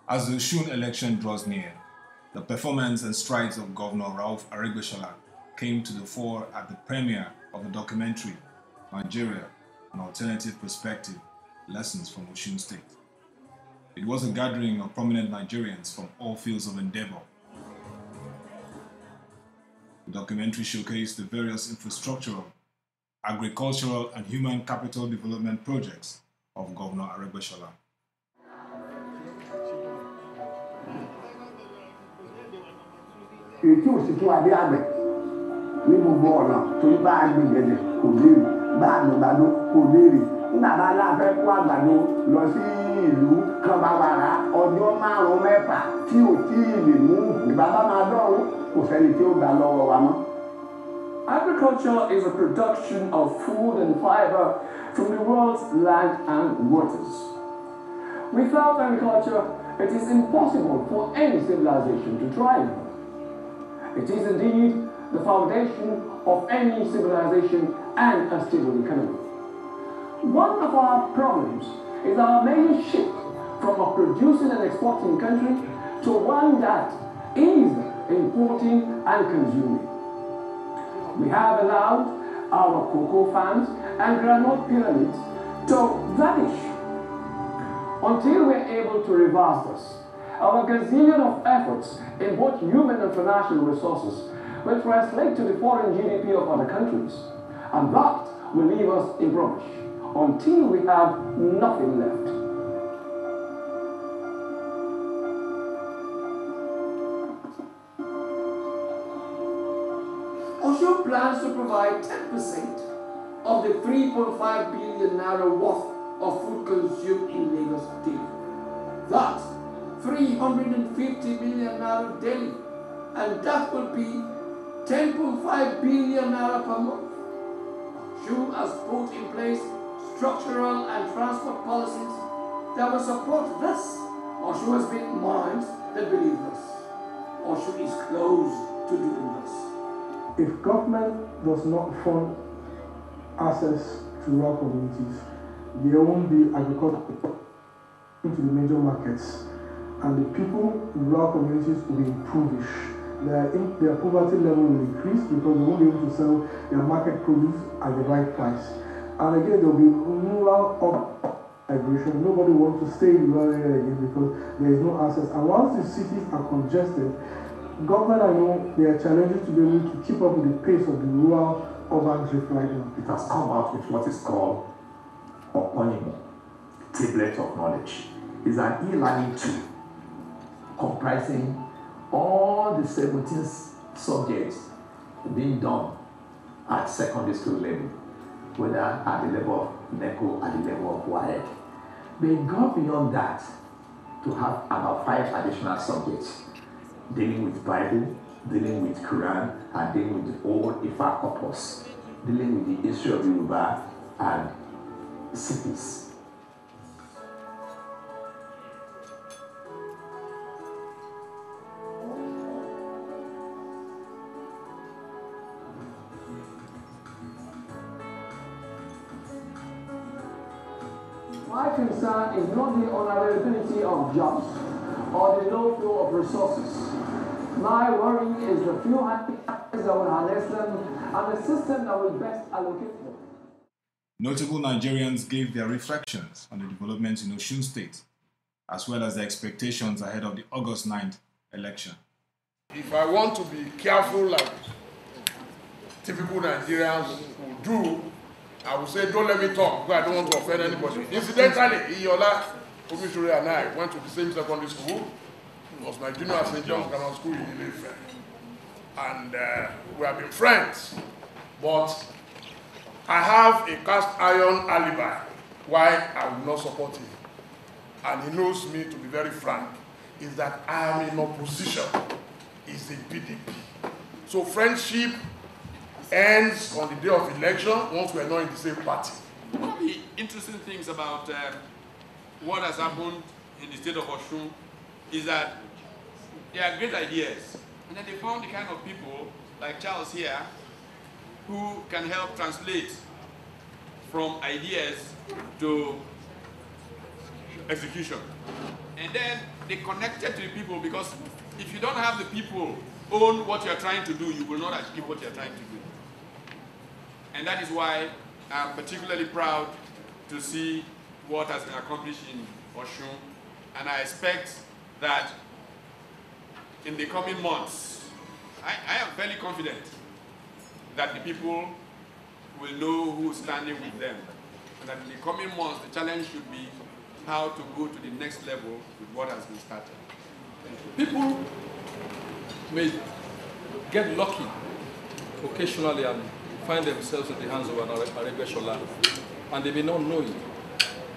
As the Osun election draws near, the performance and strides of Governor Rauf Aregbesola came to the fore at the premiere of the documentary, Nigeria, an Alternative Perspective, Lessons from Osun State. It was a gathering of prominent Nigerians from all fields of endeavor. The documentary showcased the various infrastructural, agricultural, and human capital development projects of Governor Aregbesola. Èyí ò sì tún adé àgbẹ̀ ní gbogbo ọ̀nà torí bá a gbìn gẹ̀dẹ̀ kò léèrè bá a gbàgbàdo kò léèrè nígbà bá a fẹ́ kó àgbàdo lọ sí ìlú kan bá wà rà ọjọ́ márùn-ún mẹ́fà tí ò tí ì lè mú bàbá máa dọ̀rùn kò sẹ́ni tí ó gbà lọ́wọ́ wa mọ́. Agriculture is a production of food and fiber from the world's land and waters. Without agriculture, it is impossible for any civilization to thrive. It is indeed the foundation of any civilization and a stable economy. One of our problems is our major shift from a producing and exporting country to one that is importing and consuming. We have allowed our cocoa farms and granite pyramids to vanish. Until we are able to reverse this, our gazillion of efforts in both human and financial resources will translate to the foreign GDP of other countries, and that will leave us impoverished until we have nothing left. Osun plans to provide 10% of the 3.5 billion naira worth of food consumed in Lagos daily. That's 350 million naira daily, and that will be 10.5 billion naira per month. Osun has put in place structural and transport policies that will support this. Osun has been minds that believe this. Osun is close to doing this. If government does not fund access to rural communities, there won't be agriculture into the major markets, and the people in rural communities will be impoverished. Their poverty level will increase because they won't be able to sell their market produce at the right price. And again, there will be rural migration. Nobody wants to stay in rural area again because there is no access. And once the cities are congested, government, I know, there are challenges to be able to keep up with the pace of the rural urban drift right now. It has come out with what is called Osun Tablet of Knowledge. It's an e-learning tool comprising all the 17 subjects being done at secondary school level, whether at the level of NECO, at the level of WAEC. But it got beyond that to have about 5 additional subjects dealing with Bible, dealing with Quran, and dealing with the old Ifa corpus, dealing with the history of Yoruba and cities. My concern is not the unavailability of jobs or the low flow of resources. My worry is the few hands that will harness them and the system that will best allocate them. Notable Nigerians gave their reflections on the developments in Osun State, as well as their expectations ahead of the August 9th election. If I want to be careful like typical Nigerians will do, I will say, don't let me talk because I don't want to offend anybody. Incidentally, Iola, Omishure and I went to the same secondary school. It was my junior at St. John's Grammar School in Ilefe. And we have been friends. But I have a cast iron alibi why I will not support him. And he knows me to be very frank, is that I am in opposition. Is the PDP. So friendship ends on the day of election once we are not in the same party. One of the interesting things about what has happened in the state of Osun is that there are great ideas, and then they found the kind of people like Charles here who can help translate from ideas to execution. And then they connected to the people, because if you don't have the people own what you're trying to do, you will not achieve what you're trying to do. And that is why I'm particularly proud to see what has been accomplished in Osun. And I expect that in the coming months, I am fairly confident that the people will know who's standing with them. And that in the coming months, the challenge should be how to go to the next level with what has been started. People may get lucky occasionally and find themselves in the hands of an Aregbesola, and they may not know it.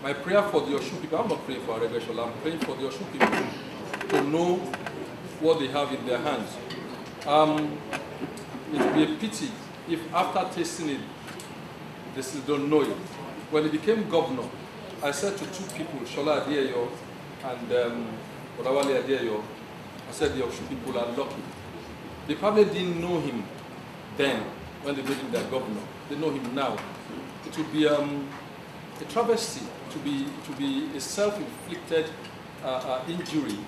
My prayer for the Osun people, I'm not praying for Aregbesola, I'm praying for the Osun people to know what they have in their hands. It would be a pity if after tasting it, they still don't know it. When he became governor, I said to two people, Fola Adeola and Odawale Adeola, I said the Osun people are lucky. They probably didn't know him then when they made him their governor. They know him now. It would be a travesty to be a self-inflicted injury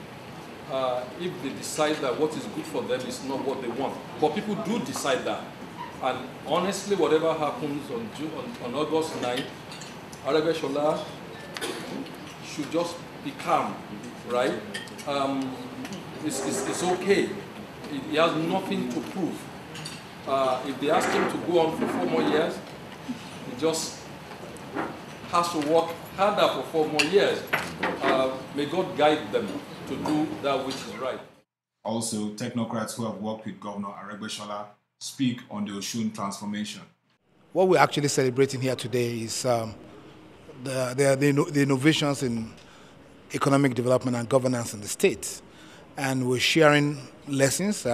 if they decide that what is good for them is not what they want. But people do decide that. And honestly, whatever happens on August 9th, Aregbesola should just be calm, right? It's okay. He has nothing to prove. If they ask him to go on for 4 more years, he just has to work harder for 4 more years. May God guide them to do that which is right. Also, technocrats who have worked with Governor Aregbesola speak on the Osun transformation. What we're actually celebrating here today is the innovations in economic development and governance in the state. And we're sharing lessons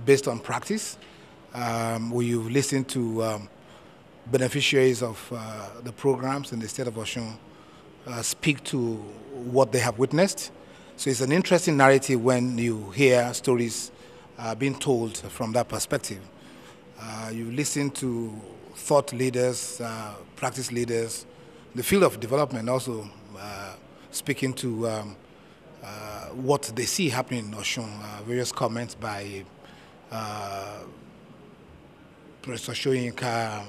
based on practice. We've listened to beneficiaries of the programs in the state of Osun speak to what they have witnessed. So it's an interesting narrative when you hear stories being told from that perspective. You listen to thought leaders, practice leaders, the field of development also speaking to what they see happening in Osun. Various comments by Professor Shoyinka,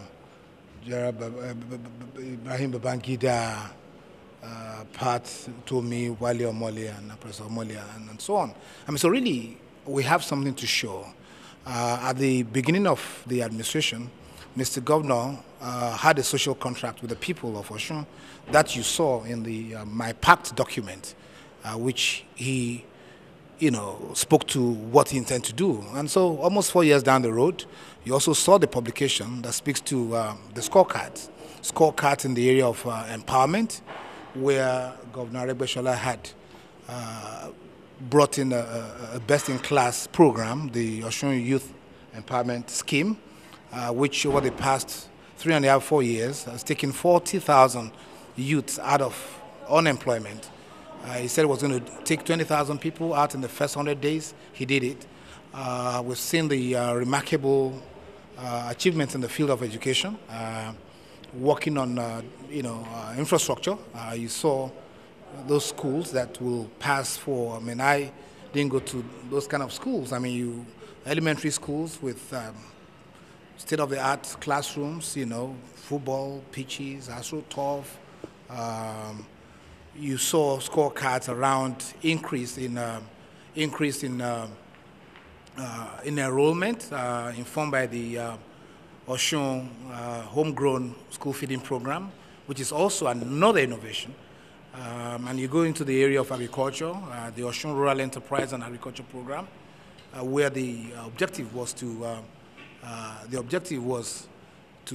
Ibrahim Babangida, Pat, Utomi, Wale Omole, and Professor Omole, and so on. I mean, so really, we have something to show. At the beginning of the administration, Mr. Governor had a social contract with the people of Osun that you saw in the My Pact document, which he, spoke to what he intended to do. And so almost 4 years down the road, you also saw the publication that speaks to the scorecards in the area of empowerment, where Governor Aregbesola had brought in a best-in-class program, the Osun Youth Empowerment Scheme, which over the past 3.5 to 4 years has taken 40,000 youths out of unemployment. He said it was going to take 20,000 people out in the first 100 days. He did it. We've seen the remarkable achievements in the field of education, working on infrastructure. You saw those schools that will pass for. I mean, I didn't go to those kind of schools. I mean, elementary schools with state-of-the-art classrooms, football pitches, AstroTurf. You saw scorecards around increase in enrollment, informed by the Osun homegrown school feeding program, which is also another innovation. And you go into the area of agriculture, the Osun Rural Enterprise and Agriculture Program, where the objective was to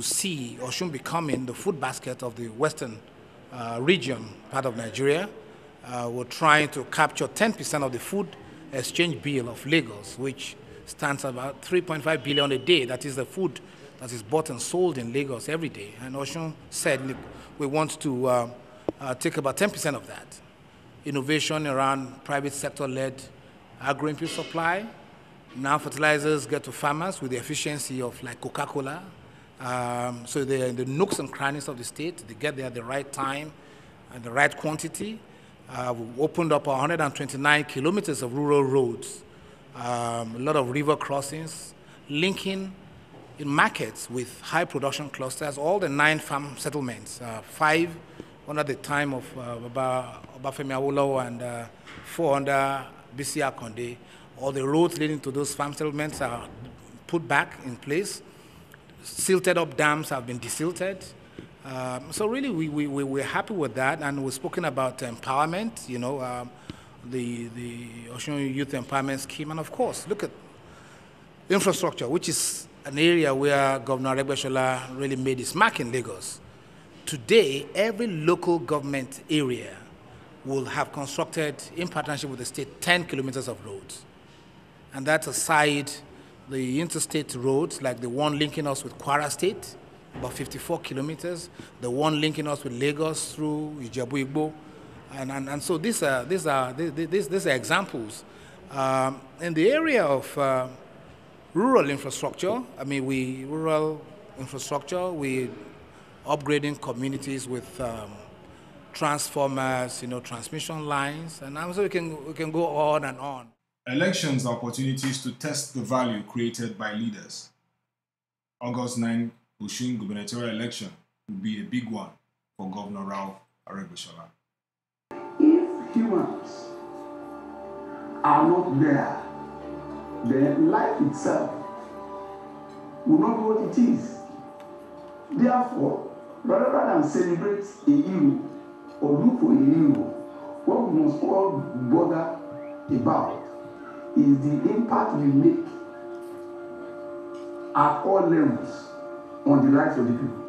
see Osun becoming the food basket of the western region, part of Nigeria. We're trying to capture 10% of the food exchange bill of Lagos, which stands about 3.5 billion a day. That is the food that is bought and sold in Lagos every day. And Osun said, look, we want to take about 10% of that. Innovation around private sector-led agro-input supply. Now fertilizers get to farmers with the efficiency of like Coca-Cola. So they're in the nooks and crannies of the state. They get there at the right time and the right quantity. We've opened up 129 kilometers of rural roads, a lot of river crossings, linking in markets with high production clusters, all the 9 farm settlements, 5 under the time of Obafemi Awolowo and 4 under B.C. Akonde. All the roads leading to those farm settlements are put back in place. Silted up dams have been desilted. So really we're happy with that, and we've spoken about empowerment, the Osun Youth Empowerment Scheme, and of course, look at infrastructure, which is an area where Governor Aregbesola really made his mark in Lagos. Today, every local government area will have constructed, in partnership with the state, 10 kilometers of roads. And that's aside the interstate roads, like the one linking us with Kwara State, about 54 kilometers, the one linking us with Lagos through Ijebu-Igbo. And so these are examples. In the area of rural infrastructure, we upgrading communities with transformers, transmission lines, and so we can go on and on. Elections are opportunities to test the value created by leaders. August 9 Osun Gubernatorial election will be a big one for Governor Rauf Aregbesola. If humans are not there, then life itself will not be what it is. Therefore, rather than celebrate a hero or look for a hero, what we must all bother about is the impact we make at all levels on the lives of the people.